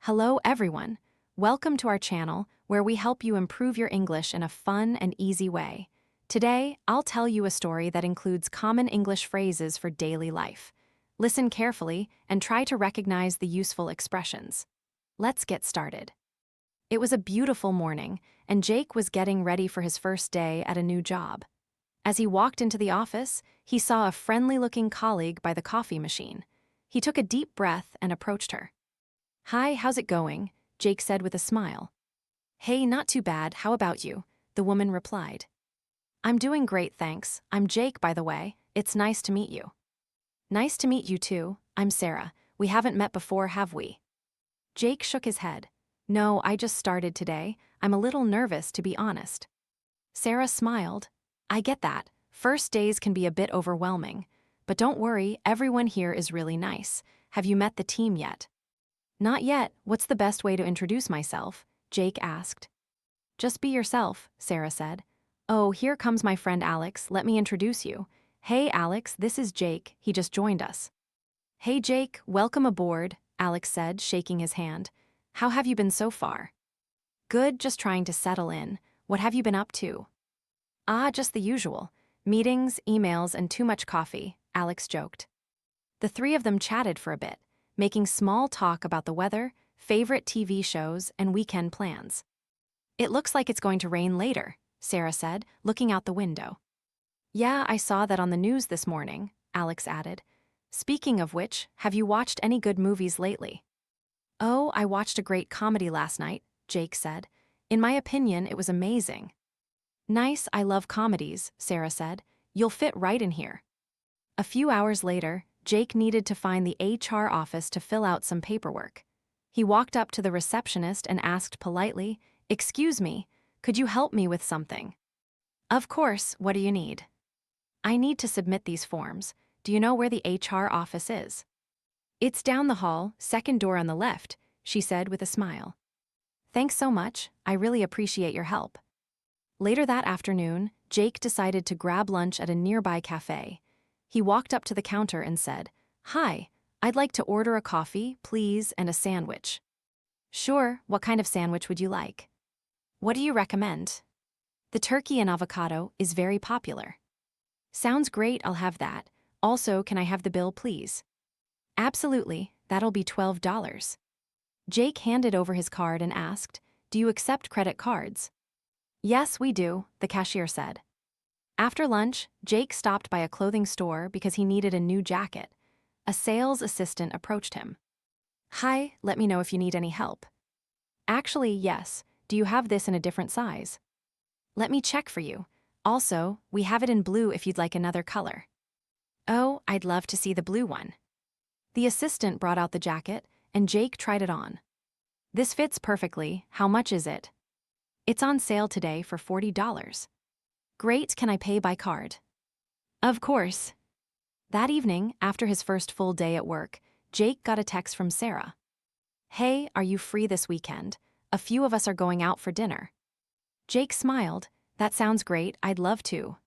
Hello, everyone. Welcome to our channel, where we help you improve your English in a fun and easy way. Today, I'll tell you a story that includes common English phrases for daily life. Listen carefully and try to recognize the useful expressions. Let's get started. It was a beautiful morning, and Jake was getting ready for his first day at a new job. As he walked into the office, he saw a friendly-looking colleague by the coffee machine. He took a deep breath and approached her. "Hi, how's it going?" Jake said with a smile. "Hey, not too bad, how about you?" the woman replied. "I'm doing great, thanks. I'm Jake, by the way. It's nice to meet you." "Nice to meet you too. I'm Sarah. We haven't met before, have we?" Jake shook his head. "No, I just started today. I'm a little nervous, to be honest." Sarah smiled. "I get that. First days can be a bit overwhelming. But don't worry, everyone here is really nice. Have you met the team yet?" "Not yet. What's the best way to introduce myself?" Jake asked. "Just be yourself," Sarah said. "Oh, here comes my friend Alex. Let me introduce you. Hey, Alex, this is Jake. He just joined us." "Hey, Jake, welcome aboard," Alex said, shaking his hand. "How have you been so far?" "Good, just trying to settle in. What have you been up to?" "Ah, just the usual. Meetings, emails, and too much coffee," Alex joked. The three of them chatted for a bit, making small talk about the weather, favorite TV shows, and weekend plans. "It looks like it's going to rain later," Sarah said, looking out the window. "Yeah, I saw that on the news this morning," Alex added. "Speaking of which, have you watched any good movies lately?" "Oh, I watched a great comedy last night," Jake said. "In my opinion, it was amazing." "Nice, I love comedies," Sarah said. "You'll fit right in here." A few hours later, Jake needed to find the HR office to fill out some paperwork. He walked up to the receptionist and asked politely, "Excuse me, could you help me with something?" "Of course, what do you need?" "I need to submit these forms. Do you know where the HR office is?" "It's down the hall, second door on the left," she said with a smile. "Thanks so much, I really appreciate your help." Later that afternoon, Jake decided to grab lunch at a nearby cafe. He walked up to the counter and said, "Hi, I'd like to order a coffee, please, and a sandwich." "Sure, what kind of sandwich would you like?" "What do you recommend?" "The turkey and avocado is very popular." "Sounds great, I'll have that. Also, can I have the bill, please?" "Absolutely, that'll be $12. Jake handed over his card and asked, "Do you accept credit cards?" "Yes, we do," the cashier said. After lunch, Jake stopped by a clothing store because he needed a new jacket. A sales assistant approached him. "Hi, let me know if you need any help." "Actually, yes. Do you have this in a different size?" "Let me check for you. Also, we have it in blue if you'd like another color." "Oh, I'd love to see the blue one." The assistant brought out the jacket, and Jake tried it on. "This fits perfectly. How much is it?" "It's on sale today for $40. "Great, can I pay by card?" "Of course." That evening, after his first full day at work, Jake got a text from Sarah. "Hey, are you free this weekend? A few of us are going out for dinner." Jake smiled. "That sounds great, I'd love to."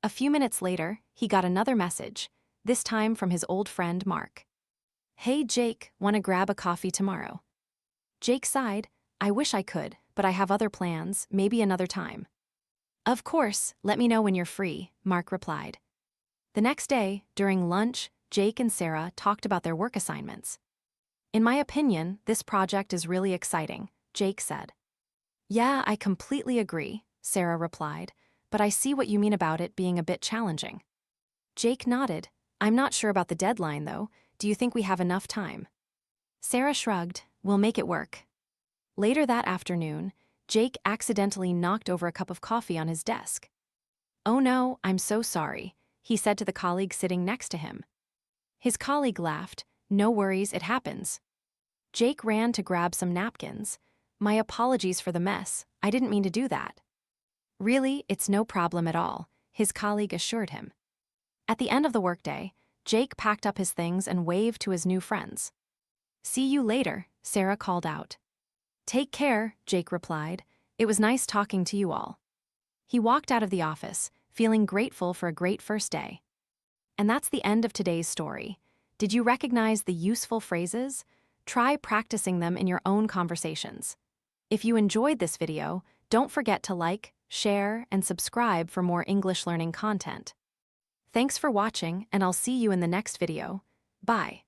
A few minutes later, he got another message, this time from his old friend Mark. "Hey Jake, wanna grab a coffee tomorrow?" Jake sighed. "I wish I could, but I have other plans, maybe another time." "Of course, let me know when you're free," Mark replied. The next day, during lunch, Jake and Sarah talked about their work assignments. "In my opinion, this project is really exciting," Jake said. "Yeah, I completely agree," Sarah replied, "but I see what you mean about it being a bit challenging." Jake nodded. "I'm not sure about the deadline, though. Do you think we have enough time?" Sarah shrugged. "We'll make it work." Later that afternoon, Jake accidentally knocked over a cup of coffee on his desk. "Oh no, I'm so sorry," he said to the colleague sitting next to him. His colleague laughed. "No worries, it happens." Jake ran to grab some napkins. "My apologies for the mess, I didn't mean to do that." "Really, it's no problem at all," his colleague assured him. At the end of the workday, Jake packed up his things and waved to his new friends. "See you later," Sarah called out. "Take care," Jake replied. "It was nice talking to you all." He walked out of the office, feeling grateful for a great first day. And that's the end of today's story. Did you recognize the useful phrases? Try practicing them in your own conversations. If you enjoyed this video, don't forget to like, share, and subscribe for more English learning content. Thanks for watching, and I'll see you in the next video. Bye.